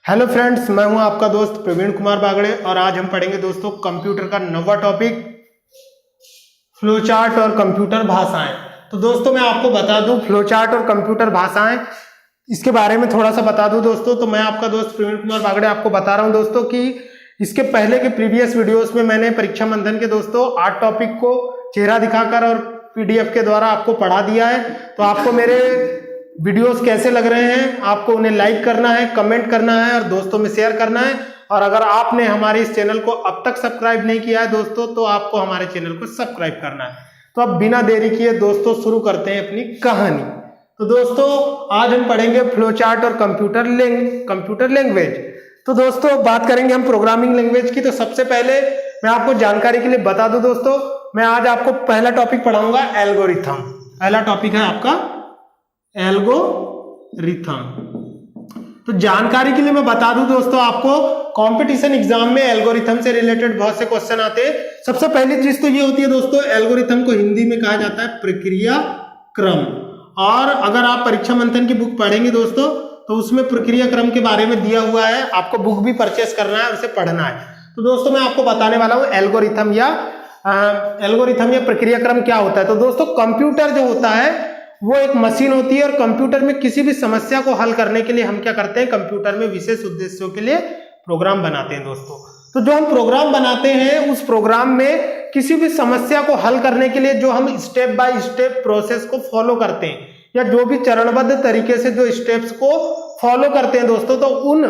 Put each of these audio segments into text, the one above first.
Hello friends, मैं हूं आपका दोस्त प्रवीण कुमार बागड़े और आज हम पढ़ेंगे दोस्तों कंप्यूटर का नवा टॉपिक फ्लोचार्ट और कंप्यूटर भाषाएं। तो दोस्तों मैं आपको बता दूं फ्लोचार्ट और कंप्यूटर भाषाएं इसके बारे में थोड़ा सा बता दूं दोस्तों। तो मैं आपका दोस्त प्रवीण कुमार बागड़े आपको बता रहा हूं दोस्तों कि इसके पहले के प्रीवियस वीडियोस में मैंने परीक्षा मंथन के दोस्तों 8 टॉपिक को चेहरा दिखाकर और पीडीएफ के द्वारा आपको पढ़ा दिया है। तो आपको मेरे वीडियोस कैसे लग रहे हैं, आपको उन्हें लाइक करना है, कमेंट करना है और दोस्तों में शेयर करना है। और अगर आपने हमारे इस चैनल को अब तक सब्सक्राइब नहीं किया है दोस्तों, तो आपको हमारे चैनल को सब्सक्राइब करना है। तो अब बिना देरी किए दोस्तों शुरू करते हैं अपनी कहानी। तो दोस्तों आज हम पढ़ेंगे फ्लोचार्ट और कंप्यूटर लैंग्वेज। तो दोस्तों बात करेंगे हम प्रोग्रामिंग लैंग्वेज की। तो सबसे पहले मैं आपको जानकारी के लिए बता दूं दोस्तों, मैं आज आपको पहला टॉपिक पढ़ाऊंगा एल्गोरिथम। पहला टॉपिक है आपका एल्गोरिथम। तो जानकारी के लिए मैं बता दूं दोस्तों, आपको कंपटीशन एग्जाम में एल्गोरिथम से रिलेटेड बहुत से क्वेश्चन आते हैं। सबसे पहली चीज तो ये होती है दोस्तों, एल्गोरिथम को हिंदी में कहा जाता है प्रक्रिया क्रम। और अगर आप परीक्षा मंथन की बुक पढ़ेंगे दोस्तों, तो उसमें प्रक्रिया क्रम के बारे में दिया हुआ है। आपको बुक भी परचेस करना है, उसे पढ़ना है। तो दोस्तों मैं आपको बताने वाला हूं एल्गोरिथम या प्रक्रिया क्रम क्या होता है। तो दोस्तों कंप्यूटर जो होता है वो एक मशीन होती है और कंप्यूटर में किसी भी समस्या को हल करने के लिए हम क्या करते हैं, कंप्यूटर में विशेष उद्देश्यों के लिए प्रोग्राम बनाते हैं दोस्तों। तो जो हम प्रोग्राम बनाते हैं उस प्रोग्राम में किसी भी समस्या को हल करने के लिए जो हम स्टेप बाय स्टेप प्रोसेस को फॉलो करते हैं या जो भी चरणबद्ध तरीके से जो स्टेप्स को फॉलो करते हैं दोस्तों, तो उन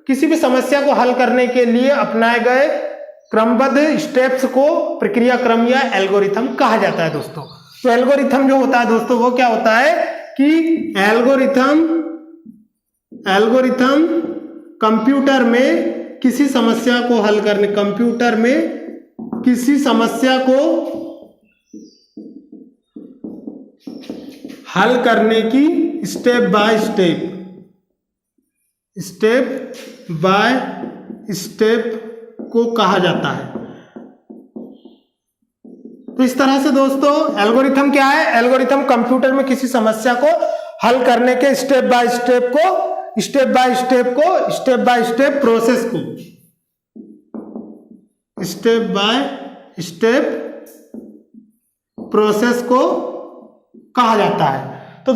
किसी भी समस्या को हल करने के लिए अपनाए गए क्रमबद्ध स्टेप्स को प्रक्रिया क्रम या एल्गोरिथम कहा जाता है दोस्तों। तो एल्गोरिथम जो होता है दोस्तों वो क्या होता है कि एल्गोरिथम कंप्यूटर में किसी समस्या को हल करने की स्टेप बाय स्टेप को कहा जाता है। तो इस तरह से दोस्तों एल्गोरिथम क्या है, एल्गोरिथम कंप्यूटर में किसी समस्या को हल करने के स्टेप बाय स्टेप प्रोसेस को कहा जाता है। तो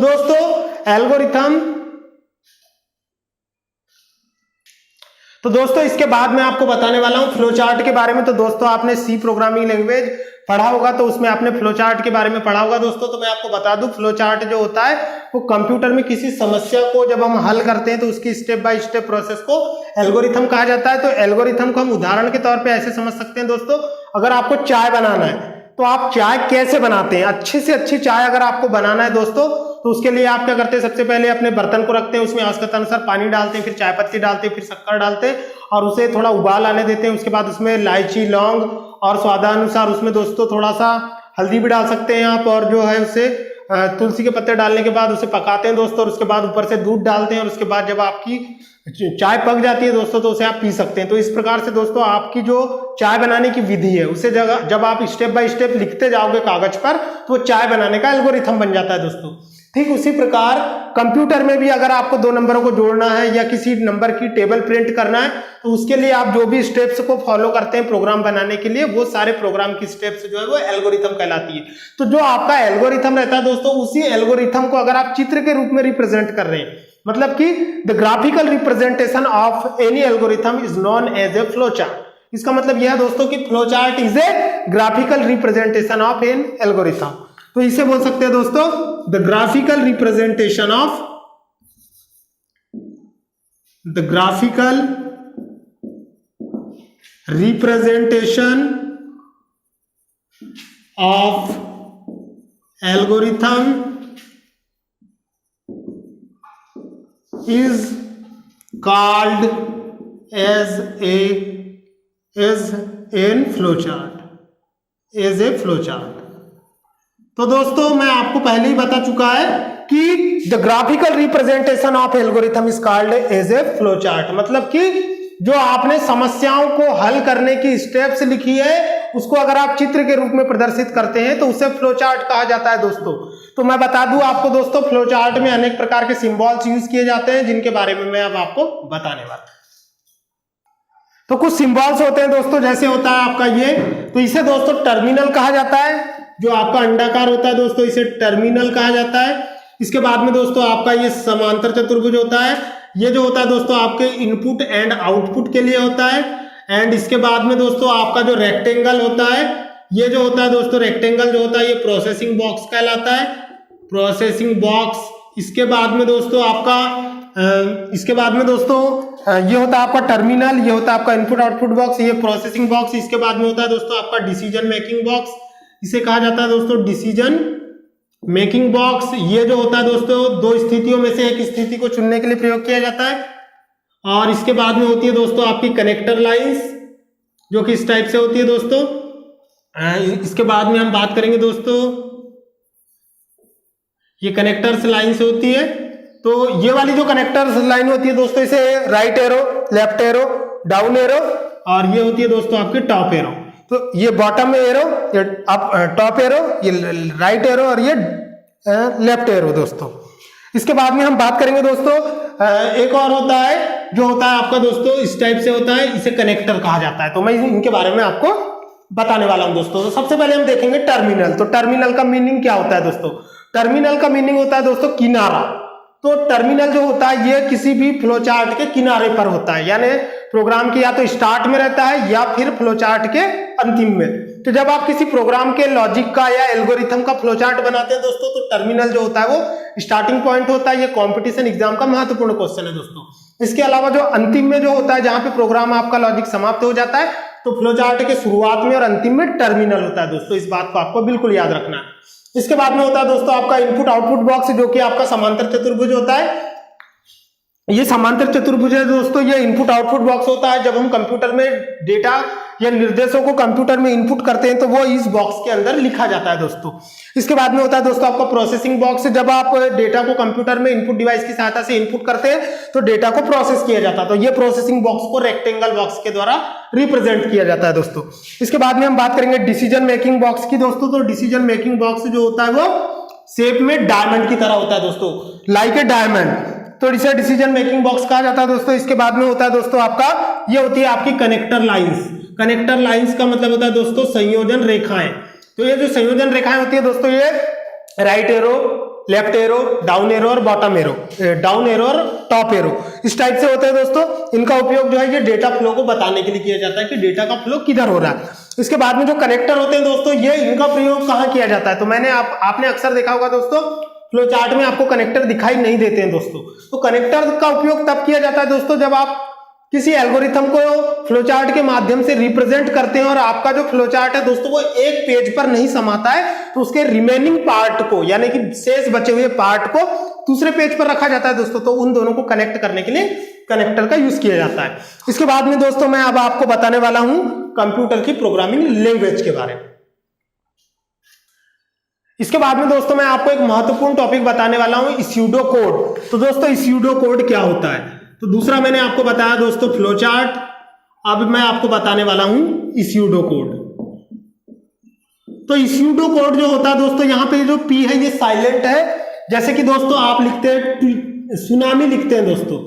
दोस्तों इसके बाद मैं आपको बताने वाला हूं फ्लोचार्ट के बारे में। तो दोस्तों आपने सी प्रोग्रामिंग लैंग्वेज पढ़ा होगा, तो उसमें आपने फ्लोचार्ट के बारे में पढ़ा होगा दोस्तों। तो मैं आपको बता दूं फ्लोचार्ट जो होता है वो कंप्यूटर में किसी समस्या को जब हम हल करते हैं तो उसकी स्टेप बाय स्टेप प्रोसेस को एल्गोरिथम कहा जाता है। तो एल्गोरिथम को हम उदाहरण के तौर पे ऐसे समझ सकते हैं दोस्तों, अगर आपको चाय बनाना है तो आप चाय कैसे बनाते हैं, अच्छी से अच्छी चाय अगर आपको बनाना है दोस्तों, तो उसके लिए आप क्या करते हैं, सबसे पहले अपने बर्तन को रखते हैं, उसमें आवश्यकता अनुसार पानी डालते हैं, फिर चाय पत्ती डालते हैं, फिर शक्कर डालते हैं और उसे थोड़ा उबाल आने देते हैं। उसके बाद उसमें इलायची, लौंग और स्वादानुसार उसमें दोस्तों थोड़ा सा हल्दी भी डाल सकते हैं आप, और जो है उसे तुलसी के पत्ते डालने के बाद उसे पकाते हैं दोस्तों, और उसके बाद ऊपर से दूध डालते हैं और उसके बाद जब आपकी चाय पक जाती है दोस्तों तो उसे आप पी सकते हैं। तो इस प्रकार से दोस्तों आपकी जो चाय बनाने की विधि है उसे जब आप स्टेप बाय स्टेप लिखते जाओगे कागज पर, तो चाय बनाने का एल्गोरिथम बन जाता है दोस्तों। ठीक उसी प्रकार कंप्यूटर में भी अगर आपको 2 नंबरों को जोड़ना है या किसी नंबर की टेबल प्रिंट करना है, तो उसके लिए आप जो भी स्टेप्स को फॉलो करते हैं प्रोग्राम बनाने के लिए, वो सारे प्रोग्राम की स्टेप्स जो है वो एल्गोरिथम कहलाती है। तो जो आपका एल्गोरिथम रहता है दोस्तों, उसी एल्गोरिथम को अगर आप चित्र के रूप में रिप्रेजेंट कर रहे हैं, मतलब कि the graphical representation of any algorithm is known as a flowchart. इसका मतलब यह है दोस्तों कि flowchart is a graphical representation of an algorithm. तो इसे बोल सकते हैं दोस्तों the graphical representation of algorithm is called as a flowchart। तो दोस्तों मैं आपको पहले ही बता चुका है कि the graphical representation of algorithm is called as a flowchart, मतलब कि जो आपने समस्याओं को हल करने की स्टेप्स लिखी है उसको अगर आप चित्र के रूप में प्रदर्शित करते हैं तो उसे फ्लोचार्ट कहा जाता है दोस्तों। तो मैं बता दूं आपको दोस्तों, फ्लोचार्ट में अनेक प्रकार के सिंबल्स यूज किए जाते हैं जिनके बारे में मैं अब आपको बताने वाला हूं। तो कुछ सिंबल्स होते हैं दोस्तों, जैसे होता है आपका ये, तो इसे दोस्तों टर्मिनल कहा जाता है। जो आपका अंडाकार होता है दोस्तों इसे टर्मिनल कहा जाता है। इसके बाद में दोस्तों आपका ये समांतर चतुर्भुज होता है, ये जो होता है दोस्तों आपके इनपुट एंड आउटपुट के लिए होता है। एंड इसके बाद में दोस्तों आपका जो रेक्टेंगल होता है, ये जो होता है दोस्तों रेक्टेंगल जो होता है ये प्रोसेसिंग बॉक्स कहलाता है, प्रोसेसिंग बॉक्स। इसके बाद में दोस्तों ये होता है आपका टर्मिनल, ये होता है आपका इनपुट आउटपुट बॉक्स, ये प्रोसेसिंग बॉक्स। इसके बाद में होता है दोस्तों आपका डिसीजन मेकिंग बॉक्स, इसे कहा जाता है दोस्तों डिसीजन मेकिंग बॉक्स। ये जो होता है दोस्तों दो स्थितियों में से एक स्थिति को चुनने के लिए प्रयोग किया जाता है। और इसके बाद में होती है दोस्तों आपकी कनेक्टर लाइंस, जो कि इस टाइप से होती है दोस्तों। इसके बाद में हम बात करेंगे दोस्तों, ये कनेक्टर्स लाइंस होती है। तो ये वाली जो कनेक्टर्स लाइन होती है दोस्तों इसे right arrow, left arrow, down arrow, और ये होती है दोस्तों आपकी टॉप एरो। तो ये बॉटम एरो, ये टॉप एरो, ये राइट एरो और ये लेफ्ट एरो दोस्तों। इसके बाद में हम बात करेंगे दोस्तों एक और होता है जो होता है आपका दोस्तों इस टाइप से होता है, इसे कनेक्टर कहा जाता है। तो मैं इनके बारे में आपको बताने वाला हूं दोस्तों। तो सबसे पहले हम देखेंगे टर्मिनल। तो टर्मिनल का मीनिंग क्या होता है दोस्तों? टर्मिनल का मीनिंग होता है दोस्तों किनारा। तो टर्मिनल जो होता है ये किसी भी फ्लो चार्ट के किनारे पर होता है, यानी प्रोग्राम के या तो स्टार्ट में रहता है या फिर फ्लो चार्ट के अंतिम में। तो जब आप किसी प्रोग्राम के लॉजिक का या एल्गोरिथम का फ्लो चार्ट बनाते हैं दोस्तों, तो टर्मिनल जो होता है वो स्टार्टिंग पॉइंट होता है। ये कंपटीशन एग्जाम का महत्वपूर्ण क्वेश्चन है दोस्तों। इसके अलावा जो अंतिम में जो होता है, जहां पे प्रोग्राम आपका लॉजिक समाप्त हो जाता है, तो फ्लो चार्ट के शुरुआत में और अंतिम में टर्मिनल होता है दोस्तों। इस बात को आपको बिल्कुल याद रखना है। इसके बाद में होता है दोस्तों आपका इनपुट आउटपुट बॉक्स, जो कि आपका समांतर चतुर्भुज होता है। ये समांतर चतुर्भुज है दोस्तों, ये इनपुट आउटपुट बॉक्स होता है। जब हम कंप्यूटर में डेटा या निर्देशों को कंप्यूटर में इनपुट करते हैं तो वो इस बॉक्स के अंदर लिखा जाता है दोस्तों। इसके बाद में होता है दोस्तों आपका प्रोसेसिंग बॉक्स। जब आप डेटा को कंप्यूटर में इनपुट डिवाइस की सहायता से इनपुट करते हैं तो डेटा को प्रोसेस किया जाता है। तो ये प्रोसेसिंग बॉक्स को रेक्टेंगल बॉक्स के द्वारा रिप्रेजेंट किया जाता है दोस्तों। इसके बाद में हम बात करेंगे डिसीजन मेकिंग बॉक्स की दोस्तों। तो डिसीजन मेकिंग बॉक्स जो होता है वो शेप में डायमंड की तरह होता है दोस्तों, लाइक ए डायमंड। तो इसे डिसीजन मेकिंग बॉक्स कहा जाता है दोस्तों। इसके बाद में होता है दोस्तों आपका, ये होती है आपकी कनेक्टर लाइंस। कनेक्टर लाइंस का मतलब होता है दोस्तों संयोजन रेखाएं। तो ये जो संयोजन रेखाएं होती है दोस्तों, ये right arrow, left arrow, down arrow और बॉटम एरो, डाउन एरो और टॉप एरो, इस टाइप से होते हैं दोस्तों। इनका उपयोग जो है ये डेटा फ्लो को बताने के लिए किया जाता है कि डेटा का फ्लो किधर हो रहा है। इसके बाद में जो कनेक्टर होते हैं दोस्तों, ये इनका प्रयोग कहाँ किया जाता है? तो मैंने आपने अक्सर देखा होगा दोस्तों, फ्लो चार्ट में आपको कनेक्टर दिखाई नहीं देते हैं दोस्तों। तो कनेक्टर का उपयोग तब किया जाता है दोस्तों जब आप किसी एल्गोरिथम को फ्लो चार्ट के माध्यम से रिप्रेजेंट करते हैं और आपका जो फ्लो चार्ट है दोस्तों वो एक पेज पर नहीं समाता है, तो उसके रिमेनिंग पार्ट को, यानी कि शेष बचे हुए पार्ट को दूसरे पेज पर रखा जाता है दोस्तों। तो उन दोनों को कनेक्ट करने के लिए कनेक्टर का यूज किया जाता है। इसके बाद में दोस्तों मैं अब आपको बताने वाला हूं कंप्यूटर की प्रोग्रामिंग लैंग्वेज के बारे में। इसके बाद में दोस्तों मैं आपको एक महत्वपूर्ण टॉपिक बताने वाला हूं, स्यूडो कोड। तो दोस्तों स्यूडो कोड क्या होता है? तो दूसरा मैंने आपको बताया दोस्तों फ्लो चार्ट, अब मैं आपको बताने वाला हूं स्यूडो कोड। तो स्यूडो कोड जो होता है दोस्तों, यहां पे जो पी है ये साइलेंट है। जैसे कि दोस्तों आप लिखते हैं सुनामी लिखते हैं दोस्तों,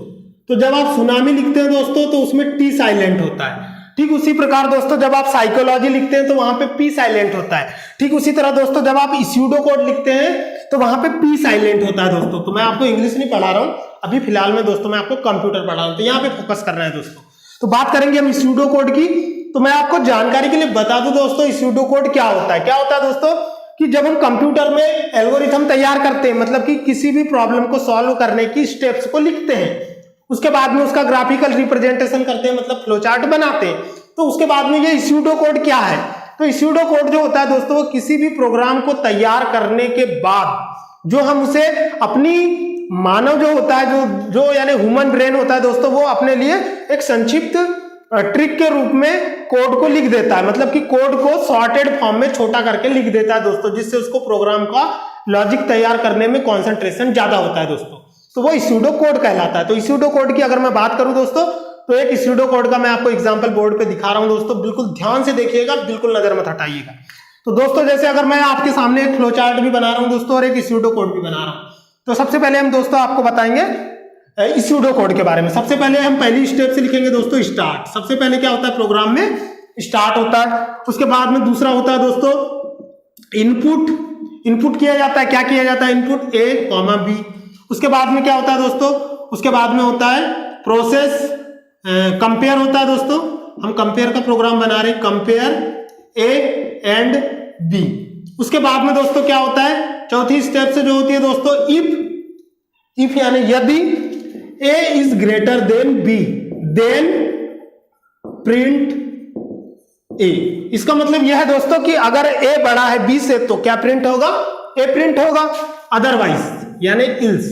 तो जब आप सुनामी लिखते हैं दोस्तों तो उसमें टी साइलेंट होता है। ठीक उसी प्रकार दोस्तों जब आप साइकोलॉजी लिखते हैं तो वहां पे पी साइलेंट होता है। ठीक उसी तरह दोस्तों जब आप स्यूडो कोड लिखते हैं तो वहां पे पी साइलेंट होता है दोस्तों। तो मैं आपको इंग्लिश नहीं पढ़ा रहा हूं अभी फिलहाल में दोस्तों, मैं आपको कंप्यूटर पढ़ा रहा हूं, तो यहाँ पे फोकस करना है दोस्तों। तो बात करेंगे हम स्यूडो कोड की। तो मैं आपको जानकारी के लिए बता दूं दोस्तों स्यूडो कोड क्या होता है। क्या होता है दोस्तों कि जब हम कंप्यूटर में एल्गोरिथम तैयार करते हैं, मतलब कि किसी भी प्रॉब्लम को सॉल्व करने की स्टेप्स को लिखते हैं, उसके बाद में उसका ग्राफिकल रिप्रेजेंटेशन करते हैं, मतलब फ्लो चार्ट बनाते हैं, तो उसके बाद में ये स्यूडो कोड क्या है? तो स्यूडो कोड जो होता है दोस्तों वो किसी भी प्रोग्राम को तैयार करने के बाद जो हम उसे अपनी मानव जो होता है जो यानी ह्यूमन ब्रेन होता है दोस्तों, वो अपने लिए एक संक्षिप्त ट्रिक के रूप में कोड को लिख देता है, मतलब कि कोड को सॉर्टेड फॉर्म में छोटा करके लिख देता है दोस्तों, जिससे उसको प्रोग्राम का लॉजिक तैयार करने में कॉन्सेंट्रेशन ज्यादा होता है दोस्तों। तो वो स्यूडो कोड कहलाता है। तो स्यूडो कोड की अगर मैं बात करूं दोस्तों, तो एक स्यूडो कोड का मैं आपको एग्जांपल बोर्ड पे दिखा रहा हूं दोस्तों, बिल्कुल ध्यान से देखिएगा, बिल्कुल नजर मत हटाइएगा। तो दोस्तों जैसे अगर मैं आपके सामने एक फ्लो चार्ट भी बना रहा हूं दोस्तों और एक स्यूडो कोड भी बना रहा हूं, तो सबसे पहले हम दोस्तों आपको बताएंगे स्यूडो कोड के बारे में। सबसे पहले हम पहली स्टेप से लिखेंगे दोस्तों स्टार्ट। सबसे पहले क्या होता है प्रोग्राम में स्टार्ट होता है। उसके बाद में दूसरा होता है दोस्तों इनपुट। इनपुट किया जाता है, क्या किया जाता है इनपुट A, B। उसके बाद में क्या होता है दोस्तों, उसके बाद में होता है प्रोसेस, कंपेयर होता है दोस्तों। हम कंपेयर का प्रोग्राम बना रहे हैं, कंपेयर A एंड B। उसके बाद में दोस्तों क्या होता है, चौथी स्टेप से जो होती है दोस्तों इफ यानी यदि A is greater than B then print A। इसका मतलब यह है दोस्तों कि अगर A बड़ा है B से तो क्या प्रिंट होगा, A प्रिंट होगा, अदरवाइज यानी इल्स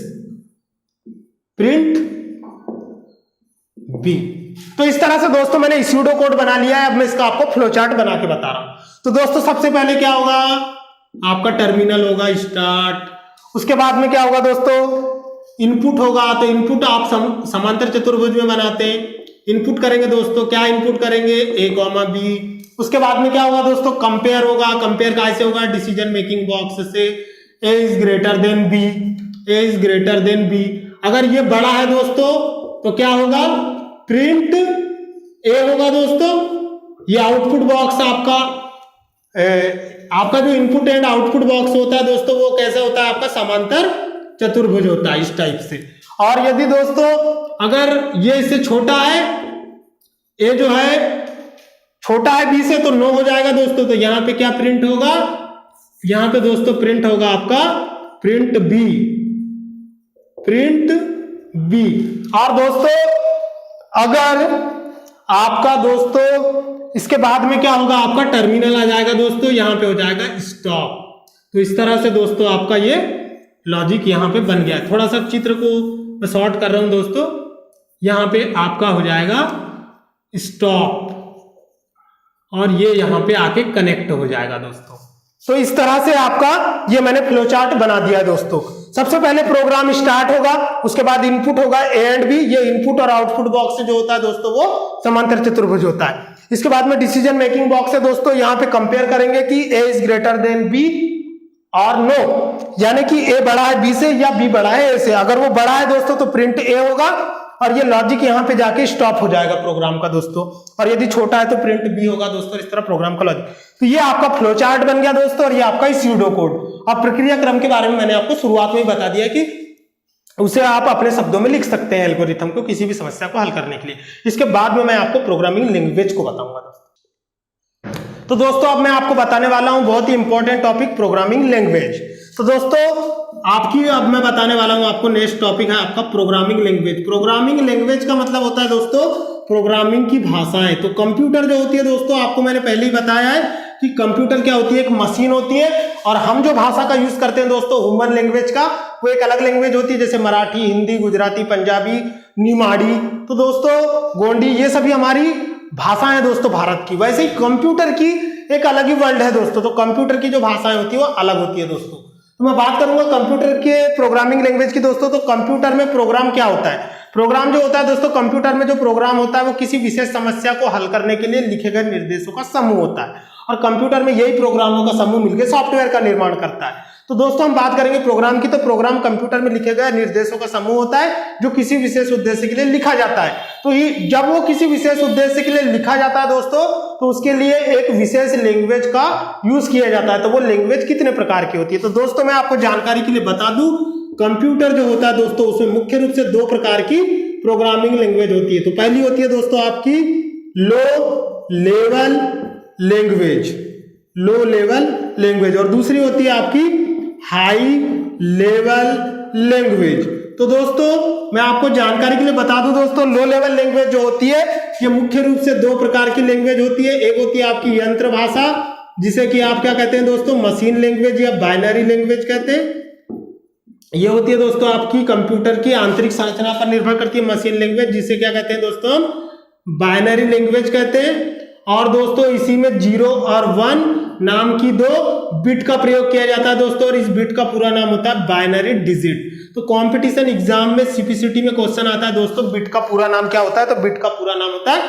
प्रिंट B। तो इस तरह से दोस्तों मैंने स्यूडो कोड बना लिया है। अब मैं इसका आपको फ्लो चार्ट बना के बता रहा हूं। तो दोस्तों सबसे पहले क्या होगा, आपका टर्मिनल होगा स्टार्ट। उसके बाद में क्या होगा दोस्तों, इनपुट होगा। तो इनपुट आप समांतर चतुर्भुज में बनाते हैं, इनपुट करेंगे दोस्तों, क्या इनपुट करेंगे A, B। उसके बाद में क्या होगा दोस्तों, कंपेयर होगा। कंपेयर कैसे होगा, डिसीजन मेकिंग बॉक्स से A is greater than B, A is greater than B। अगर ये बड़ा है दोस्तों तो क्या होगा, प्रिंट A होगा दोस्तों। ये आउटपुट बॉक्स आपका जो इनपुट एंड आउटपुट बॉक्स होता है दोस्तों वो कैसा होता है, आपका समांतर चतुर्भुज होता है इस टाइप से। और यदि दोस्तों अगर ये इससे छोटा है, A जो है छोटा है B से तो नो हो जाएगा दोस्तों। तो यहां पे क्या प्रिंट होगा, यहां पे दोस्तों प्रिंट होगा आपका प्रिंट B, प्रिंट B। और दोस्तों अगर आपका दोस्तों इसके बाद में क्या होगा, आपका टर्मिनल आ जाएगा दोस्तों, यहां पे हो जाएगा स्टॉप। तो इस तरह से दोस्तों आपका ये लॉजिक यहां पे बन गया। थोड़ा सा चित्र को मैं शॉर्ट कर रहा हूं दोस्तों, यहां पे आपका हो जाएगा स्टॉप और ये यहां पे आके कनेक्ट हो जाएगा दोस्तों। तो इस तरह से आपका ये मैंने फ्लो चार्ट बना दिया दोस्तों। सबसे पहले प्रोग्राम स्टार्ट होगा, उसके बाद इनपुट होगा A एंड B। ये इनपुट और आउटपुट बॉक्स जो होता है दोस्तों वो समांतर चतुर्भुज होता है। इसके बाद में डिसीजन मेकिंग बॉक्स है दोस्तों, यहां पे कंपेयर करेंगे कि A is greater than B और नो, यानी कि A बड़ा है B से या B बड़ा है A से। अगर वो बड़ा है दोस्तों तो प्रिंट A होगा और ये लॉजिक यहां पे जाके स्टॉप हो जाएगा प्रोग्राम का दोस्तों। और यदि छोटा है तो प्रिंट B होगा दोस्तों। इस तरह प्रोग्राम का लॉजिक। तो ये आपका फ्लो चार्ट बन गया दोस्तों और ये आपका स्यूडो कोड। और प्रक्रिया क्रम के बारे में मैंने आपको शुरुआत में ही बता दिया कि उसे आप अपने शब्दों में लिख सकते हैं एल्गोरिथम को किसी भी समस्या को हल करने के लिए। इसके बाद में मैं आपको प्रोग्रामिंग लैंग्वेज को बताऊंगा दोस्तों। तो दोस्तों अब मैं आपको बताने वाला हूं बहुत ही इंपॉर्टेंट टॉपिक, प्रोग्रामिंग लैंग्वेज। तो दोस्तों अब मैं बताने वाला हूं आपको नेक्स्ट टॉपिक है आपका प्रोग्रामिंग लैंग्वेज। प्रोग्रामिंग लैंग्वेज का मतलब होता है दोस्तों प्रोग्रामिंग की भाषाएं। तो कंप्यूटर जो होती है दोस्तों, आपको मैंने पहले ही बताया है कि कंप्यूटर क्या होती है, एक मशीन होती है। और हम जो भाषा का यूज करते हैं दोस्तों ह्यूमन लैंग्वेज का, वो एक अलग लैंग्वेज होती है, जैसे मराठी, हिंदी, गुजराती, पंजाबी, निमाड़ी, तो दोस्तों गोंडी, ये सभी हमारी भाषाएं हैं दोस्तों भारत की। वैसे ही कंप्यूटर की एक अलग ही वर्ल्ड है दोस्तों। तो कंप्यूटर की जो भाषाएं होती है वो अलग होती है दोस्तों। तो मैं बात करूंगा कंप्यूटर के प्रोग्रामिंग लैंग्वेज की दोस्तों। तो कंप्यूटर में प्रोग्राम क्या होता है, प्रोग्राम जो होता है दोस्तों, कंप्यूटर में जो प्रोग्राम होता है वो किसी विशेष समस्या को हल करने के लिए लिखे गए निर्देशों का समूह होता है। और कंप्यूटर में यही प्रोग्रामों का समूह मिलकर सॉफ्टवेयर का निर्माण करता है। तो दोस्तों हम बात करेंगे प्रोग्राम की। तो प्रोग्राम कंप्यूटर में लिखे गए निर्देशों का समूह होता है जो किसी विशेष उद्देश्य के लिए लिखा जाता है। तो जब वो किसी विशेष उद्देश्य के लिए लिखा जाता है दोस्तों, तो उसके लिए एक विशेष लैंग्वेज का यूज किया जाता है। तो वो लैंग्वेज कितने प्रकार की होती है, तो दोस्तों मैं आपको जानकारी के लिए बता दूं, कंप्यूटर जो होता है दोस्तों उसमें मुख्य रूप से दो प्रकार की प्रोग्रामिंग लैंग्वेज होती है। तो पहली होती है दोस्तों आपकी low level language, low level language, और दूसरी होती है आपकी हाई लेवल लैंग्वेज। तो दोस्तों मैं आपको जानकारी के लिए बता दूं दोस्तों, लो लेवल लैंग्वेज जो होती है ये मुख्य रूप से दो प्रकार की लैंग्वेज होती है। एक होती है आपकी यंत्र भाषा, जिसे कि आप क्या कहते हैं दोस्तों, मशीन लैंग्वेज या बाइनरी लैंग्वेज कहते हैं। ये होती है दोस्तों आपकी कंप्यूटर की आंतरिक संरचना पर निर्भर करती है मशीन लैंग्वेज, जिसे क्या कहते हैं दोस्तों हम बाइनरी लैंग्वेज कहते हैं। और दोस्तों इसी में 0 और 1 नाम की दो बिट का प्रयोग किया जाता है दोस्तों, और इस बिट का पूरा नाम होता है बाइनरी डिजिट। तो कंपटीशन एग्जाम में सीपीसीटी में क्वेश्चन आता है दोस्तों, बिट का पूरा नाम क्या होता है, तो बिट का पूरा नाम होता है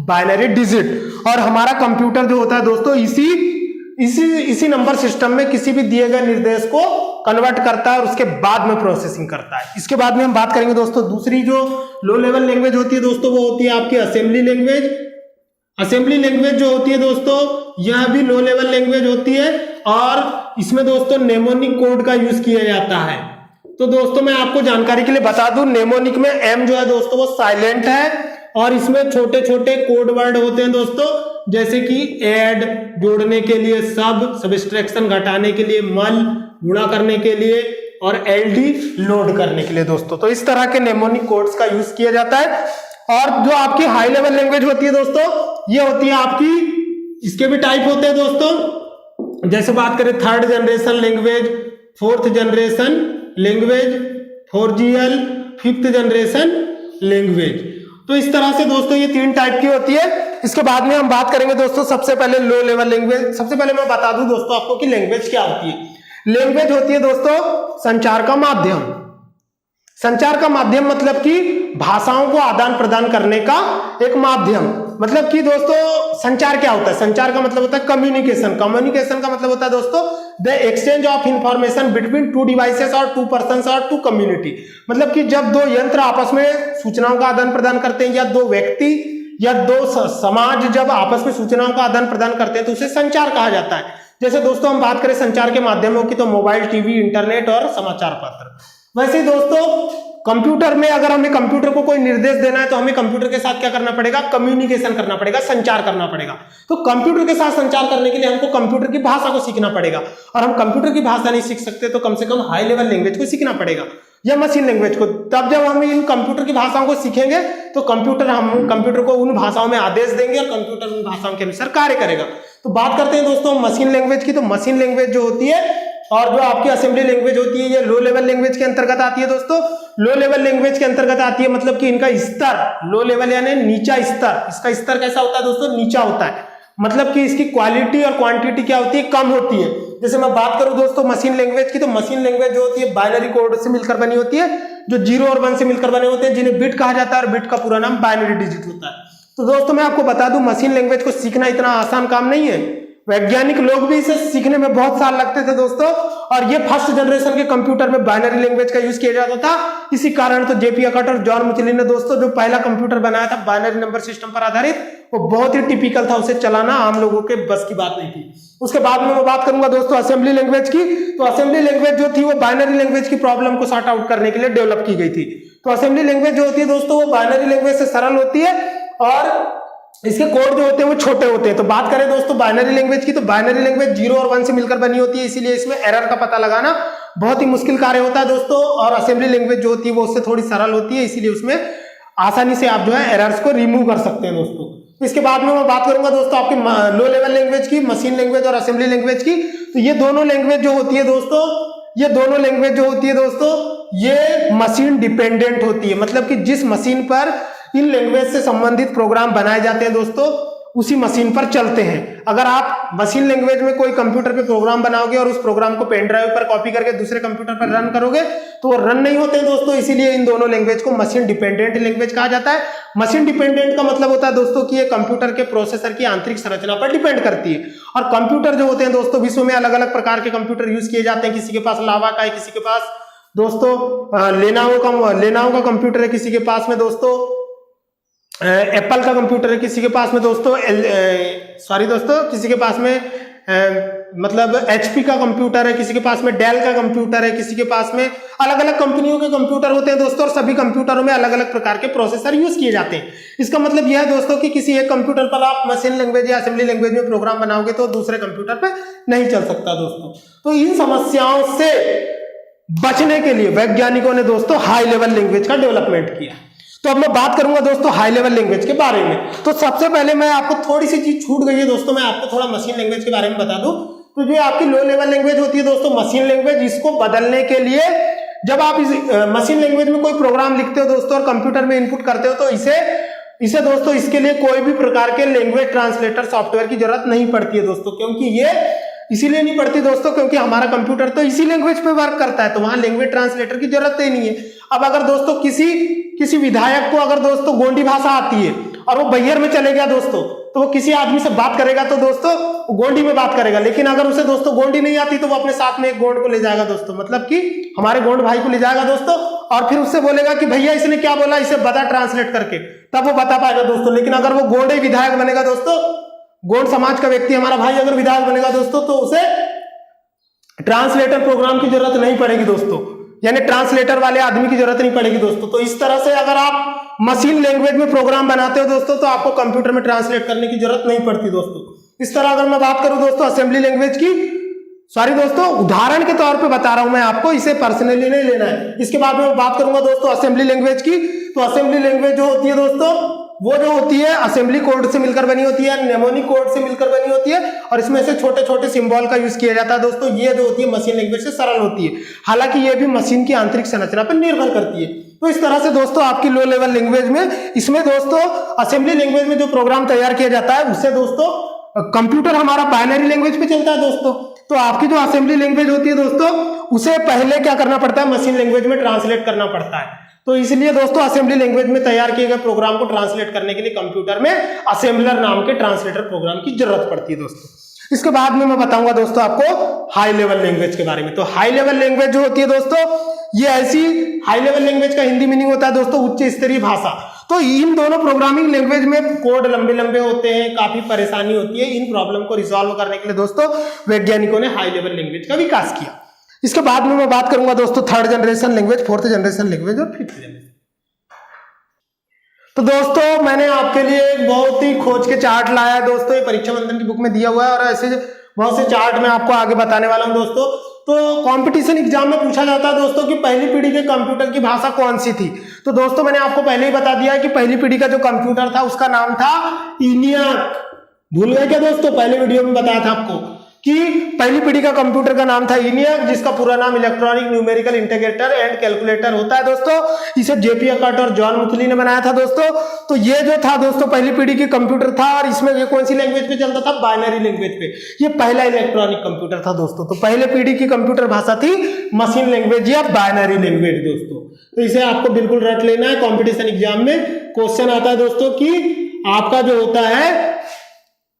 बाइनरी डिजिट। और हमारा कंप्यूटर जो होता है दोस्तों इसी नंबर सिस्टम में किसी भी दिए गए निर्देश को कन्वर्ट करता है और उसके बाद में प्रोसेसिंग करता है। इसके बाद में हम बात करेंगे दोस्तों दूसरी जो लो लेवल लैंग्वेज होती है दोस्तों, वो होती है आपकी असेंबली लैंग्वेज। असेंबली लैंग्वेज जो होती है दोस्तों, यह भी लो लेवल लैंग्वेज होती है और इसमें दोस्तों नेमोनिक कोड का यूज किया जाता है। तो दोस्तों मैं आपको जानकारी के लिए बता दूं, नेमोनिक में एम जो है दोस्तों वो साइलेंट है और इसमें छोटे छोटे कोड वर्ड होते हैं दोस्तों, जैसे कि ऐड जोड़ने के लिए, सब्सट्रैक्शन घटाने के लिए, मल गुणा करने के लिए और एलडी लोड करने के लिए दोस्तों। तो इस तरह के नेमोनिक कोड्स का यूज किया जाता है। और जो आपकी हाई लेवल लैंग्वेज होती है दोस्तों, ये होती है आपकी, इसके भी टाइप होते हैं दोस्तों, जैसे बात करें third generation language, fourth generation language, 4GL, fifth generation language. तो इस तरह से दोस्तों ये 3 टाइप की होती है। इसके बाद में हम बात करेंगे दोस्तों सबसे पहले लो लेवल लैंग्वेज। सबसे पहले मैं बता दूं दोस्तों आपको कि लैंग्वेज क्या होती है। लैंग्वेज होती है दोस्तों संचार का माध्यम। संचार का माध्यम मतलब कि भाषाओं को आदान प्रदान करने का एक माध्यम। मतलब कि दोस्तों संचार क्या होता है? संचार का मतलब होता है कम्युनिकेशन। कम्युनिकेशन का मतलब होता है दोस्तों the exchange of information between 2 devices और 2 पर्सन्स और 2 कम्युनिटी। मतलब कि जब 2 यंत्र आपस में सूचनाओं का आदान प्रदान करते हैं, या 2 व्यक्ति या 2 समाज जब आपस में सूचनाओं का आदान प्रदान करते हैं, तो उसे संचार कहा जाता है। जैसे दोस्तों हम बात करें संचार के माध्यमों की, तो मोबाइल, टीवी, इंटरनेट और समाचार पत्र। वैसे ही दोस्तों कंप्यूटर में अगर हमें कंप्यूटर को कोई निर्देश देना है, तो हमें कंप्यूटर के साथ क्या करना पड़ेगा? कम्युनिकेशन करना पड़ेगा, संचार करना पड़ेगा। तो कंप्यूटर के साथ संचार करने के लिए हमको कंप्यूटर की भाषा को सीखना पड़ेगा, और हम कंप्यूटर की भाषा नहीं सीख सकते तो कम से कम हाई लेवल लैंग्वेज को सीखना पड़ेगा, या मशीन लैंग्वेज को। तब जब हम इन कंप्यूटर की भाषाओं को सीखेंगे तो हम कंप्यूटर को उन भाषाओं में आदेश देंगे और कंप्यूटर उन भाषाओं के अनुसार कार्य करेगा। तो बात करते हैं दोस्तों मशीन लैंग्वेज की। तो मशीन लैंग्वेज जो होती है और जो आपकी असेंबली लैंग्वेज होती है, ये लो लेवल लैंग्वेज के अंतर्गत आती है दोस्तों। लो लेवल लैंग्वेज के अंतर्गत आती है, मतलब कि इनका स्तर, लो लेवल यानी नीचा स्तर, इसका स्तर कैसा होता है दोस्तों? नीचा होता है। मतलब कि इसकी क्वालिटी और क्वांटिटी क्या होती है? कम होती है। जैसे मैं बात करूं दोस्तों मशीन लैंग्वेज की, तो मशीन लैंग्वेज जो होती है बाइनरी कोड से मिलकर बनी होती है, जो 0 और 1 से मिलकर बने होते हैं, जिन्हें बिट कहा जाता है, और बिट का पूरा नाम बाइनरी डिजिट होता है। तो दोस्तों मैं आपको बता दूं मशीन लैंग्वेज को सीखना इतना आसान काम नहीं है। वैज्ञानिक लोग भी इसे सीखने में बहुत साल लगते थे दोस्तों, और ये फर्स्ट जनरेशन के कंप्यूटर में बाइनरी लैंग्वेज का यूज किया जाता था। इसी कारण तो जेपी अकट और जॉन मिचेली ने दोस्तों जो पहला कंप्यूटर बनाया था बाइनरी नंबर सिस्टम पर आधारित, वो बहुत ही टिपिकल था, उसे चलाना आम लोगों के बस की बात नहीं थी। उसके बाद में मैं बात करूंगा दोस्तों असेंबली लैंग्वेज की। तो असेंबली लैंग्वेज जो थी वो बाइनरी लैंग्वेज की प्रॉब्लम को सॉर्ट आउट करने के लिए डेवलप की गई थी। तो असेंबली लैंग्वेज जो होती है दोस्तों वो बाइनरी लैंग्वेज से सरल होती है और इसके कोड जो होते हैं वो छोटे होते हैं। तो बात करें दोस्तों बाइनरी लैंग्वेज की, तो बाइनरी लैंग्वेज 0 और 1 से मिलकर बनी होती है, इसीलिए इसमें एरर का पता लगाना बहुत ही मुश्किल कार्य होता है दोस्तों। और असेंबली लैंग्वेज जो होती है वो उससे थोड़ी सरल होती है, इसीलिए उसमें आसानी से आप जो है एरर्स को रिमूव कर सकते हैं दोस्तों। इसके बाद में मैं बात करूंगा दोस्तों आपकी लो लेवल लैंग्वेज की, मशीन लैंग्वेज और असेंबली लैंग्वेज की। तो ये दोनों लैंग्वेज जो होती है दोस्तों, ये मशीन डिपेंडेंट होती है। मतलब कि जिस मशीन पर इन लैंग्वेज से संबंधित प्रोग्राम बनाए जाते हैं दोस्तों, उसी मशीन पर चलते हैं। अगर आप मशीन लैंग्वेज में कोई कंप्यूटर पे प्रोग्राम बनाओगे और उस प्रोग्राम को पेन ड्राइव पर कॉपी करके दूसरे कंप्यूटर पर रन करोगे तो वो रन नहीं होते हैं दोस्तों। इसीलिए इन दोनों लैंग्वेज को मशीन डिपेंडेंट लैंग्वेज कहा जाता है। मशीन डिपेंडेंट का मतलब होता है दोस्तों कि ये कंप्यूटर के प्रोसेसर की आंतरिक संरचना पर डिपेंड करती है। और कंप्यूटर जो होते हैं दोस्तों, विश्व में अलग अलग प्रकार के कंप्यूटर यूज किए जाते हैं। किसी के पास लावा का है, किसी के पास दोस्तों लेनोवो का कंप्यूटर है, किसी के पास में दोस्तों एप्पल का कंप्यूटर है, किसी के पास में दोस्तों किसी के पास में मतलब एचपी का कंप्यूटर है, किसी के पास में डेल का कंप्यूटर है, किसी के पास में अलग अलग कंपनियों के कंप्यूटर होते हैं दोस्तों। और सभी कंप्यूटरों में अलग अलग प्रकार के प्रोसेसर यूज किए जाते हैं। इसका मतलब यह है दोस्तों कि किसी एक कंप्यूटर पर आप मशीन लैंग्वेज या असेंबली लैंग्वेज में प्रोग्राम बनाओगे तो दूसरे कंप्यूटर पर नहीं चल सकता दोस्तों। तो इन समस्याओं से बचने के लिए वैज्ञानिकों ने दोस्तों हाई लेवल लैंग्वेज का डेवलपमेंट किया। तो अब मैं बात करूंगा दोस्तों हाई लेवल लैंग्वेज के बारे में। तो सबसे पहले मैं आपको थोड़ी सी चीज छूट गई है दोस्तों, मैं आपको थोड़ा मशीन लैंग्वेज के बारे में बता दूं। तो जो आपकी लो लेवल लैंग्वेज होती है दोस्तों मशीन लैंग्वेज, इसको बदलने के लिए जब आप इस मशीन लैंग्वेज में कोई प्रोग्राम लिखते हो दोस्तों और कंप्यूटर में इनपुट करते हो तो इसे दोस्तों इसके लिए कोई भी प्रकार के लैंग्वेज ट्रांसलेटर सॉफ्टवेयर की जरूरत नहीं पड़ती है दोस्तों। क्योंकि ये इसीलिए नहीं पड़ती दोस्तों क्योंकि हमारा कंप्यूटर तो इसी लैंग्वेज पे वर्क करता है, तो वहां लैंग्वेज ट्रांसलेटर की जरूरत ही नहीं है। अब अगर दोस्तों किसी विधायक को अगर दोस्तों गोंडी भाषा आती है और वो बैहर में चले गया दोस्तों, तो वो किसी आदमी से बात करेगा तो दोस्तों गोंडी में बात करेगा, लेकिन अगर उसे दोस्तों गोंडी नहीं आती तो वो अपने साथ में एक गोंड को ले जाएगा दोस्तों, मतलब कि हमारे गोंड भाई को ले जाएगा दोस्तों, और फिर उससे बोलेगा कि भैया इसने क्या बोला, इसे बता ट्रांसलेट करके, तब वो बता पाएगा दोस्तों। लेकिन अगर वो गोंड विधायक बनेगा दोस्तों, गोंड समाज का व्यक्ति हमारा भाई अगर विधायक बनेगा दोस्तों, तो उसे ट्रांसलेटर प्रोग्राम की जरूरत नहीं पड़ेगी दोस्तों, यानी ट्रांसलेटर वाले आदमी की जरूरत नहीं पड़ेगी दोस्तों। तो इस तरह से अगर आप मशीन लैंग्वेज में प्रोग्राम बनाते हो दोस्तों, तो आपको कंप्यूटर में ट्रांसलेट करने की जरूरत नहीं पड़ती दोस्तों। इस तरह अगर मैं बात करूं दोस्तों असेंबली लैंग्वेज की, सॉरी दोस्तों उदाहरण के तौर पे बता रहा हूं मैं आपको, इसे पर्सनली नहीं लेना है। इसके बाद में बात करूंगा दोस्तों असेंबली लैंग्वेज की। तो असेंबली लैंग्वेज जो होती है दोस्तों, वो जो होती है असेंबली कोड से मिलकर बनी होती है, नेमोनिक कोड से मिलकर बनी होती है, और इसमें से छोटे छोटे सिंबल का यूज किया जाता है दोस्तों। ये जो होती है मशीन लैंग्वेज से सरल होती है, हालांकि ये भी मशीन की आंतरिक संरचना पर निर्भर करती है। तो इस तरह से दोस्तों आपकी लो लेवल लैंग्वेज में, इसमें दोस्तों असेंबली लैंग्वेज में जो प्रोग्राम तैयार किया जाता है उससे दोस्तों कंप्यूटर हमारा बाइनरी लैंग्वेज पे चलता है दोस्तों। तो आपकी जो असेंबली लैंग्वेज होती है दोस्तों, उसे पहले क्या करना पड़ता है, मशीन लैंग्वेज में ट्रांसलेट करना पड़ता है। तो इसलिए दोस्तों असेंबली लैंग्वेज में तैयार किए गए प्रोग्राम को ट्रांसलेट करने के लिए कंप्यूटर में असेंबलर नाम के ट्रांसलेटर प्रोग्राम की जरूरत पड़ती है दोस्तों। इसके बाद में मैं बताऊंगा दोस्तों आपको हाई लेवल लैंग्वेज के बारे में। तो हाई लेवल लैंग्वेज जो होती है दोस्तों, ये ऐसी हाई लेवल लैंग्वेज का हिंदी मीनिंग होता है दोस्तों उच्च स्तरीय भाषा। तो इन दोनों प्रोग्रामिंग लैंग्वेज में कोड लंबे लंबे होते हैं, काफी परेशानी होती है। इन प्रॉब्लम को रिजॉल्व करने के लिए दोस्तों वैज्ञानिकों ने हाई लेवल लैंग्वेज का विकास किया। इसके बाद में मैं बात करूंगा दोस्तों third generation language, fourth generation language और फिफ्थ जनरेशन। तो दोस्तों मैंने आपके लिए एक बहुत ही खोज के चार्ट लाया है दोस्तों, ये परीक्षा बंधन की बुक में दिया हुआ है, और ऐसे बहुत से चार्ट मैं आपको आगे बताने वाला हूं दोस्तों। तो कंपटीशन एग्जाम में पूछा जाता है दोस्तों कि पहली पीढ़ी के कंप्यूटर की भाषा कौन सी थी। तो दोस्तों मैंने आपको पहले ही बता दिया है कि पहली पीढ़ी का जो कंप्यूटर था उसका नाम था ENIAC। भूल गए क्या दोस्तों, पहले वीडियो में बताया था आपको कि पहली पीढ़ी का कंप्यूटर का नाम था ENIAC, जिसका पूरा नाम electronic numerical integrator and calculator होता है दोस्तों। इसे JP अकर्ट और जॉन मुथली ने बनाया था दोस्तों। तो ये जो था दोस्तों पहली पीढ़ी के कंप्यूटर था, और इसमें ये कौन सी लैंग्वेज पे चलता था, बाइनरी लैंग्वेज पे। ये पहला इलेक्ट्रॉनिक कंप्यूटर था दोस्तों। तो पहले पीढ़ी की कंप्यूटर भाषा थी मशीन लैंग्वेज या बाइनरी लैंग्वेज दोस्तों। तो इसे आपको बिल्कुल रट लेना है, कॉम्पिटिशन एग्जाम में क्वेश्चन आता है दोस्तों कि आपका जो होता है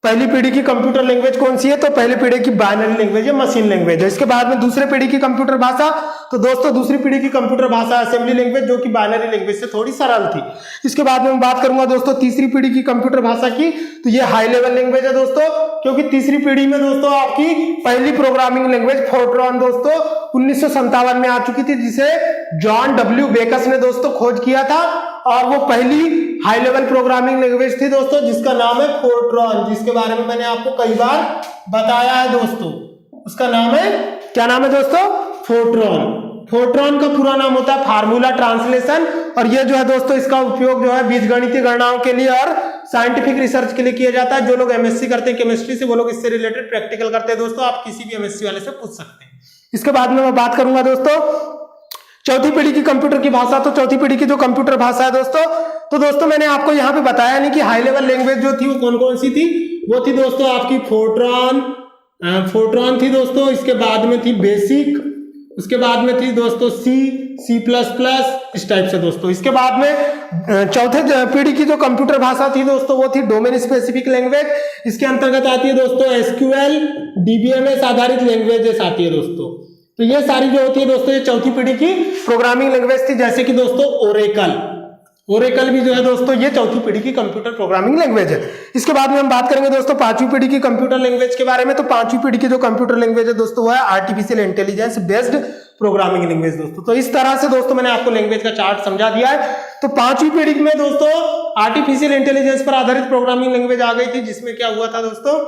पहली पीढ़ी की कंप्यूटर लैंग्वेज कौन सी है, तो पहली पीढ़ी की बाइनरी लैंग्वेज है, मशीन लैंग्वेज है। इसके बाद में दूसरी पीढ़ी की कंप्यूटर भाषा, तो दोस्तों दूसरी पीढ़ी की कंप्यूटर भाषा असेंबली लैंग्वेज, जो कि बाइनरी लैंग्वेज से थोड़ी सरल थी। इसके बाद में मैं बात करूंगा दोस्तों तीसरी पीढ़ी की कंप्यूटर भाषा की। तो ये हाई लेवल लैंग्वेज है दोस्तों, क्योंकि तीसरी पीढ़ी में दोस्तों आपकी पहली प्रोग्रामिंग लैंग्वेज फोर्ट्रॉन दोस्तों 1957 में आ चुकी थी, जिसे जॉन W बेकस ने दोस्तों खोज किया था, और वो पहली हाई लेवल प्रोग्रामिंग लैंग्वेज थी दोस्तों, जिसका नाम है फोर्ट्रॉन, जिसके बारे में मैंने आपको कई बार बताया है दोस्तों। उसका नाम है, क्या नाम है दोस्तों, फोर्ट्रॉन। फोर्ट्रॉन का पूरा नाम होता है फार्मूला ट्रांसलेशन, और ये जो है दोस्तों इसका उपयोग जो है बीजगणितीय गणनाओं के लिए और साइंटिफिक रिसर्च के लिए किया जाता है। जो लोग MSc करते हैं केमिस्ट्री से, वो लोग इससे रिलेटेड प्रैक्टिकल करते हैं दोस्तों, आप किसी भी MSc वाले से पूछ सकते हैं। इसके बाद में मैं बात करूंगा दोस्तों चौथी पीढ़ी की कंप्यूटर की भाषा। तो चौथी पीढ़ी की जो कंप्यूटर भाषा है दोस्तों, तो दोस्तों मैंने आपको यहाँ पे बताया नहीं कि हाई लेवल लैंग्वेज जो थी वो कौन कौन सी थी। वो थी दोस्तों आपकी फोर्ट्रॉन थी दोस्तों, इसके बाद में थी बेसिक, उसके बाद में थी दोस्तों C++, इस टाइप से दोस्तों। इसके बाद में चौथे पीढ़ी की जो कंप्यूटर भाषा थी दोस्तों, वो थी डोमेन स्पेसिफिक लैंग्वेज। इसके अंतर्गत आती है दोस्तों SQL, DBMS आधारित लैंग्वेजेस आती है दोस्तों। तो ये सारी जो होती है दोस्तों ये चौथी पीढ़ी की प्रोग्रामिंग लैंग्वेज थी, जैसे कि दोस्तों ओरेकल भी जो है दोस्तों ये चौथी पीढ़ी की कंप्यूटर प्रोग्रामिंग लैंग्वेज है। इसके बाद में हम बात करेंगे दोस्तों पांचवी पीढ़ी की कंप्यूटर लैंग्वेज के बारे में। तो पांचवी पीढ़ी की जो कंप्यूटर लैंग्वेज है दोस्तों वो है artificial intelligence based programming language दोस्तों। तो इस तरह से दोस्तों मैंने आपको लैंग्वेज का चार्ट समझा दिया है। तो पांचवी पीढ़ी में दोस्तों आर्टिफिशियल इंटेलिजेंस पर आधारित प्रोग्रामिंग लैंग्वेज आ गई थी, जिसमें क्या हुआ था दोस्तों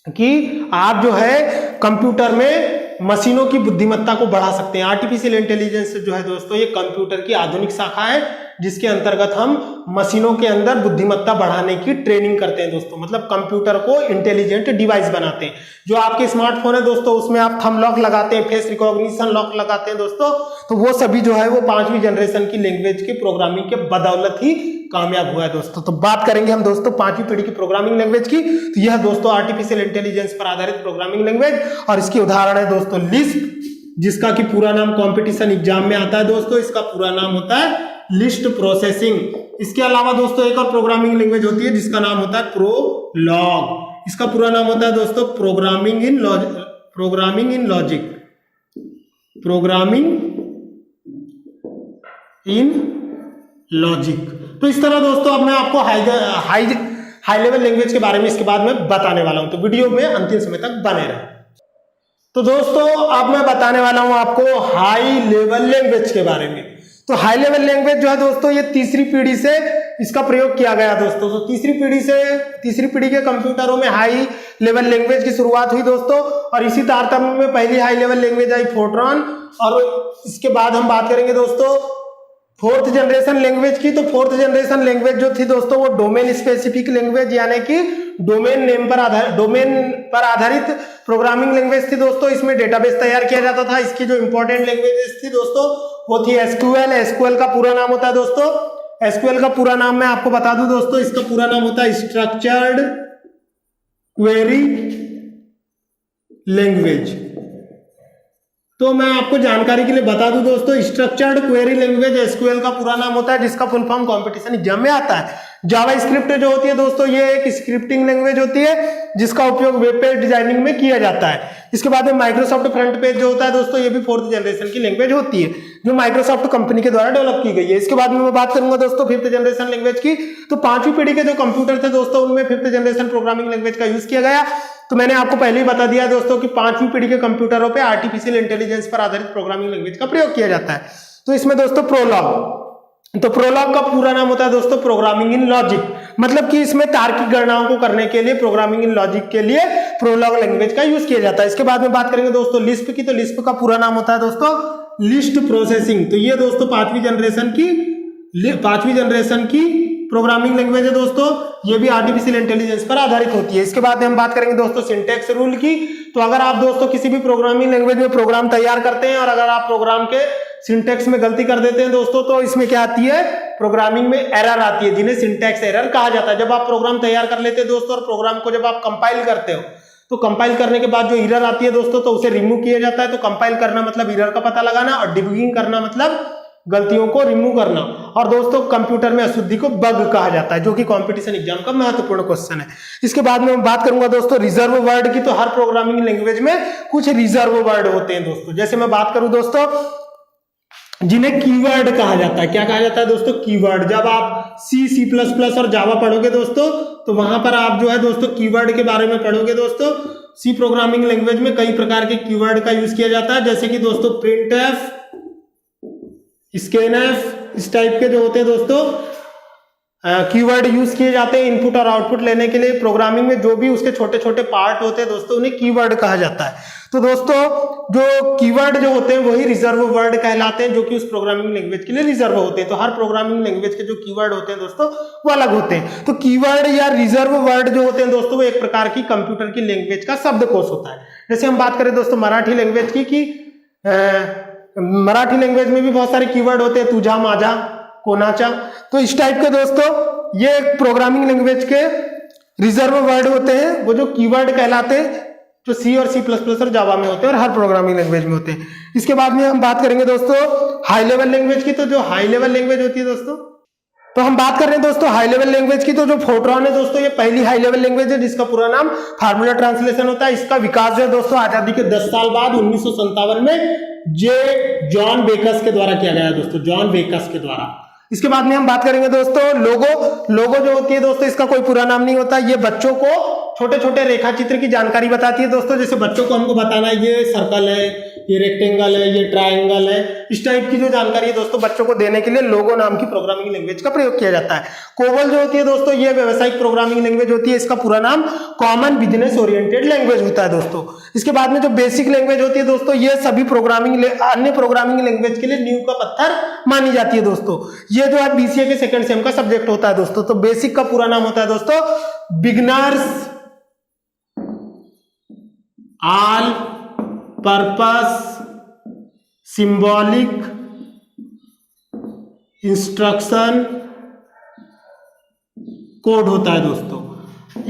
कि आप जो है कंप्यूटर में मशीनों की बुद्धिमत्ता को बढ़ा सकते हैं। आर्टिफिशियल इंटेलिजेंस जो है दोस्तों ये कंप्यूटर की आधुनिक शाखा है, जिसके अंतर्गत हम मशीनों के अंदर बुद्धिमत्ता बढ़ाने की ट्रेनिंग करते हैं दोस्तों। मतलब कंप्यूटर को इंटेलिजेंट डिवाइस बनाते हैं। जो आपके स्मार्टफोन है दोस्तों उसमें आप थंब लॉक लगाते हैं, फेस रिकॉग्निशन लॉक लगाते हैं दोस्तों, तो वो सभी जो है वो पांचवी जनरेशन की लैंग्वेज के प्रोग्रामिंग के बदौलत ही कामयाब हुआ है दोस्तों। तो बात करेंगे हम दोस्तों पांचवी पीढ़ी की प्रोग्रामिंग लैंग्वेज की। तो यह दोस्तों आर्टिफिशियल इंटेलिजेंस पर आधारित प्रोग्रामिंग लैंग्वेज, और इसकी उदाहरण है दोस्तों लिस्प, जिसका कि पूरा नाम कंपटीशन एग्जाम में आता है दोस्तों। इसका पूरा नाम होता है लिस्ट प्रोसेसिंग। इसके अलावा दोस्तों एक और प्रोग्रामिंग लैंग्वेज होती है जिसका नाम होता है प्रोलॉग। इसका पूरा नाम होता है दोस्तों प्रोग्रामिंग इन लॉजिक। तो इस तरह दोस्तों अब मैं आपको हाई लेवल लैंग्वेज के बारे में इसके बाद में बताने वाला हूं, तो वीडियो में अंतिम समय तक बने रहे। तो दोस्तों अब मैं बताने वाला हूं आपको हाई लेवल लैंग्वेज के बारे में। तो हाई लेवल लैंग्वेज जो है दोस्तों ये तीसरी पीढ़ी से इसका प्रयोग किया गया दोस्तों। तो तीसरी पीढ़ी के कंप्यूटरों में हाई लेवल लैंग्वेज की शुरुआत हुई दोस्तों, और इसी तारतम्य में पहली high level language I Fortran. और इसके बाद हम बात करेंगे दोस्तों फोर्थ जनरेशन लैंग्वेज की। तो फोर्थ जनरेशन लैंग्वेज जो थी दोस्तों वो डोमेन स्पेसिफिक लैंग्वेज यानी कि डोमेन पर आधारित प्रोग्रामिंग लैंग्वेज थी दोस्तों। इसमें डेटाबेस तैयार किया जाता था। इसकी जो इंपॉर्टेंट लैंग्वेजेस थी दोस्तों वो थी एसक्यूएल। एसक्यूएल का पूरा नाम होता है दोस्तों, एसक्यूएल का पूरा नाम मैं आपको बता दूं दोस्तों, इसका पूरा नाम होता है स्ट्रक्चर्ड क्वेरी लैंग्वेज। तो मैं आपको जानकारी के लिए बता दूं दोस्तों, स्ट्रक्चर्ड क्वेरी लैंग्वेज एसक्यूएल का पूरा नाम होता है जिसका फुल फॉर्म कंपटीशन एग्जाम में आता है। जावा स्क्रिप्ट जो होती है दोस्तों ये एक स्क्रिप्टिंग लैंग्वेज होती है जिसका उपयोग वेब पेज डिजाइनिंग में किया जाता है। इसके बाद में माइक्रोसॉफ्ट फ्रंट पेज जो होता है दोस्तों ये भी फोर्थ जनरेशन की लैंग्वेज होती है जो माइक्रोसॉफ्ट कंपनी के द्वारा डेवलप की गई है। इसके बाद में मैं बात करूंगा दोस्तों फिफ्थ जनरेशन लैंग्वेज की। तो पांचवी पीढ़ी के जो कंप्यूटर थे दोस्तों उनमें फिफ्थ जनरेशन प्रोग्रामिंग लैंग्वेज का यूज किया गया। तो मैंने आपको पहले ही बता दिया दोस्तों कि पांचवी पीढ़ी के कंप्यूटरों पे आर्टिफिशियल इंटेलिजेंस पर आधारित प्रोग्रामिंग लैंग्वेज का प्रयोग किया जाता है। तो इसमें दोस्तों प्रोलॉग का पूरा नाम होता है दोस्तों प्रोग्रामिंग इन लॉजिक, मतलब कि इसमें तार्किक गणनाओं को करने के लिए प्रोग्रामिंग इन लॉजिक के लिए प्रोलॉग लैंग्वेज का यूज किया जाता है। इसके बाद में बात करेंगे दोस्तों लिस्प की। तो लिस्प का पूरा नाम होता है दोस्तों लिस्ट प्रोसेसिंग। तो ये दोस्तों पांचवी जनरेशन की प्रोग्रामिंग लैंग्वेज है दोस्तों, ये भी आर्टिफिशियल इंटेलिजेंस पर आधारित होती है। इसके बाद में हम बात करेंगे दोस्तों सिंटैक्स रूल की। तो अगर आप दोस्तों किसी भी प्रोग्रामिंग लैंग्वेज में प्रोग्राम तैयार करते हैं और अगर आप प्रोग्राम के सिंटैक्स में गलती कर देते हैं दोस्तों तो इसमें क्या आती है, प्रोग्रामिंग में एरर आती है जिन्हें सिंटैक्स एरर कहा जाता है। जब आप प्रोग्राम तैयार कर लेते हैं दोस्तों और प्रोग्राम को जब आप कंपाइल करते हो तो कंपाइल करने के बाद जो एरर आती है दोस्तों तो उसे रिमूव किया जाता है। तो कंपाइल करना मतलब एरर का पता लगाना और डिबगिंग करना मतलब गलतियों को रिमूव करना। और दोस्तों कंप्यूटर में अशुद्धि को बग कहा जाता है जो कि कंपटीशन एग्जाम का महत्वपूर्ण क्वेश्चन है। इसके बाद में मैं बात करूंगा दोस्तों रिजर्व वर्ड की। तो हर प्रोग्रामिंग लैंग्वेज में कुछ रिजर्व वर्ड होते हैं दोस्तों। जैसे मैं बात करूं दोस्तों जिन्हें कीवर्ड कहा जाता है। क्या कहा जाता है दोस्तों, कीवर्ड। जब आप C++ और जावा पढ़ोगे दोस्तों तो वहां पर आप जो है दोस्तों कीवर्ड के बारे में पढ़ोगे दोस्तों। सी प्रोग्रामिंग लैंग्वेज में कई प्रकार के कीवर्ड का यूज किया जाता है जैसे कि दोस्तों प्रिंटफ, स्कैनफ, इस टाइप के जो होते हैं दोस्तों कीवर्ड यूज किए जाते हैं इनपुट और आउटपुट लेने के लिए। प्रोग्रामिंग में जो भी उसके छोटे छोटे पार्ट होते हैं दोस्तों उन्हें कीवर्ड कहा जाता है। तो दोस्तों जो कीवर्ड जो होते हैं वही रिजर्व वर्ड कहलाते हैं जो कि उस प्रोग्रामिंग लैंग्वेज के लिए रिजर्व होते हैं। तो हर प्रोग्रामिंग लैंग्वेज के जो कीवर्ड होते हैं दोस्तों वो अलग होते हैं। तो कीवर्ड या रिजर्व वर्ड जो होते हैं दोस्तों वो एक प्रकार की कंप्यूटर की लैंग्वेज का शब्दकोश होता है। जैसे हम बात करें दोस्तों मराठी लैंग्वेज की मराठी लैंग्वेज में भी बहुत सारे कीवर्ड होते हैं, तुझा, माझा, कोनाचा। तो इस टाइप के दोस्तों ये प्रोग्रामिंग लैंग्वेज के रिजर्व वर्ड होते हैं वो जो कीवर्ड कहलाते हैं जो सी और C++ और जावा में होते हैं और हर प्रोग्रामिंग लैंग्वेज में होते हैं। इसके बाद में हम बात करेंगे दोस्तों हाई लेवल लैंग्वेज की। तो जो हाई लेवल लैंग्वेज होती है दोस्तों तो हम बात कर रहे हैं दोस्तों हाई लेवल लैंग्वेज की। तो जो फोर्ट्रॉन है दोस्तों ये पहली हाई लेवल लैंग्वेज है जिसका पूरा नाम फार्मूला ट्रांसलेशन होता है। इसका विकास जो है दोस्तों आजादी के 10 साल बाद 1957 में जॉन बेकस के द्वारा किया गया दोस्तों, जॉन बेकस के द्वारा। इसके बाद में हम बात करेंगे दोस्तों लोगो जो होती है दोस्तों इसका कोई पूरा नाम नहीं होता। ये बच्चों को छोटे छोटे रेखा चित्र की जानकारी बताती है दोस्तों। जैसे बच्चों को हमको बताना है ये सर्कल है, ये रेक्टेंगल है, ये ट्रायंगल है, इस टाइप की जो जानकारी है दोस्तों बच्चों को देने के लिए लोगो नाम की प्रोग्रामिंग लैंग्वेज का प्रयोग किया जाता है। कोबल जो होती है दोस्तों ये व्यावसायिक प्रोग्रामिंग लैंग्वेज होती है। इसका पूरा नाम कॉमन बिजनेस ओरिएंटेड लैंग्वेज होता है दोस्तों। इसके बाद में जो बेसिक लैंग्वेज होती है दोस्तों ये सभी अन्य प्रोग्रामिंग लैंग्वेज के लिए नींव का पत्थर मानी जाती है दोस्तों। ये जो है BCA के सेकंड सेम का सब्जेक्ट होता है दोस्तों। तो बेसिक का पूरा नाम होता है दोस्तों beginners all purpose symbolic instruction code होता है दोस्तों।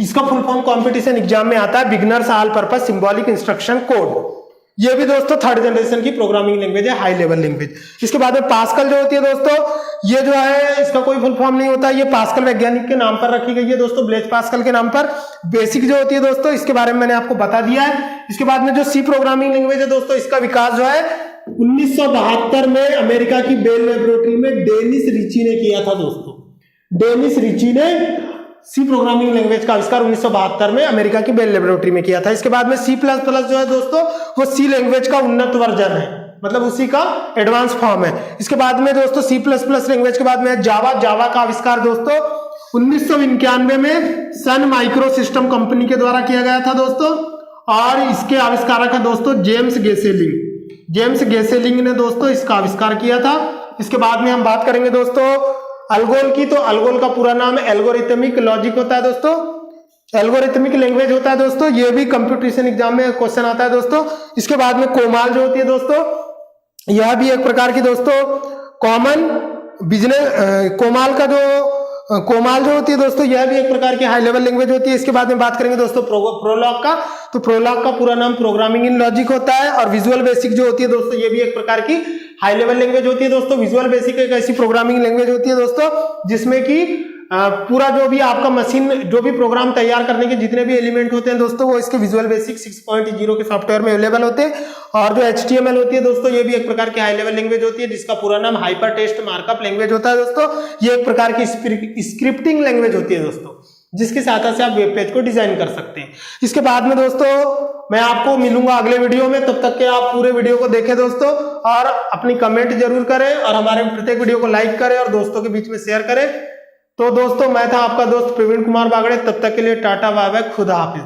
इसका फुल फॉर्म कंपटीशन एग्जाम में आता है beginners all purpose symbolic instruction code. ये भी दोस्तों थर्ड जनरेशन की प्रोग्रामिंग लैंग्वेज है, हाई लेवल लैंग्वेज। इसके बाद में पास्कल जो होती है दोस्तों ये जो है इसका कोई फुल फॉर्म नहीं होता, ये पास्कल वैज्ञानिक के नाम पर रखी गई है दोस्तों, ब्लेज पास्कल के नाम पर। बेसिक जो होती है दोस्तों इसके बारे में मैंने आपको बता दिया है। इसके बाद में जो सी प्रोग्रामिंग लैंग्वेज है दोस्तों, इसका विकास जो है 1972 में अमेरिका की बेल लेबोरेटरी में डेनिस रिची ने किया था दोस्तों। डेनिस रिची ने सी प्रोग्रामिंग लैंग्वेज का आविष्कार 1972 में अमेरिका की बेल लेबोरेटरी में किया था। इसके बाद में सी प्लस प्लस जो है दोस्तों वो सी लैंग्वेज का उन्नत वर्जन है, मतलब उसी का एडवांस फॉर्म है। इसके बाद में दोस्तों सी प्लस प्लस लैंग्वेज के बाद में जावा। जावा का आविष्कार दोस्तों 1991 में सन माइक्रो सिस्टम कंपनी के द्वारा किया गया था दोस्तों, और इसके आविष्कारक है दोस्तों जेम्स गेसेलिंग। जेम्स गेसेलिंग ने दोस्तों इसका आविष्कार किया था। इसके बाद में हम बात करेंगे दोस्तों अल्गोल की, तो अल्गोल का पूरा नाम एल्गोरिथमिक लॉजिक होता है दोस्तों, एल्गोरिथमिक लैंग्वेज होता है दोस्तों, ये भी कंपटीशन एग्जाम में क्वेश्चन आता है दोस्तों। इसके बाद में कोमाल जो होती है दोस्तों, यह भी एक प्रकार की दोस्तों कॉमन बिजनेस, कोमाल जो होती है दोस्तों यह भी एक प्रकार की हाई लेवल लैंग्वेज होती है। इसके बाद में बात करेंगे दोस्तों प्रोलॉग का, तो प्रोलॉग का पूरा नाम प्रोग्रामिंग इन लॉजिक होता है। और विजुअल बेसिक जो होती है दोस्तों ये भी एक प्रकार की हाई लेवल लैंग्वेज होती है दोस्तों। विजुअल बेसिक एक ऐसी प्रोग्रामिंग लैंग्वेज होती है दोस्तों जिसमें कि पूरा जो भी आपका मशीन जो भी प्रोग्राम तैयार करने के जितने भी एलिमेंट होते हैं दोस्तों वो इसके विजुअल बेसिक 6.0 के सॉफ्टवेयर में अवेलेबल होते हैं। और जो HTML होती है दोस्तों ये भी एक प्रकार की हाई लेवल लैंग्वेज होती है जिसका पूरा नाम हाइपर टेक्स्ट मार्कअप लैंग्वेज होता है दोस्तों। ये एक प्रकार की स्क्रिप्टिंग लैंग्वेज होती है दोस्तों जिसकी सहायता से आप वेब पेज को डिजाइन कर सकते हैं। इसके बाद में दोस्तों मैं आपको मिलूंगा अगले वीडियो में, तब तक के आप पूरे वीडियो को देखें दोस्तों और अपनी कमेंट जरूर करें और हमारे प्रत्येक वीडियो को लाइक करें और दोस्तों के बीच में शेयर करें। तो दोस्तों मैं था आपका दोस्त प्रवीण कुमार बागड़े, तब तक के लिए टाटा बाय बाय, खुदा हाफिज।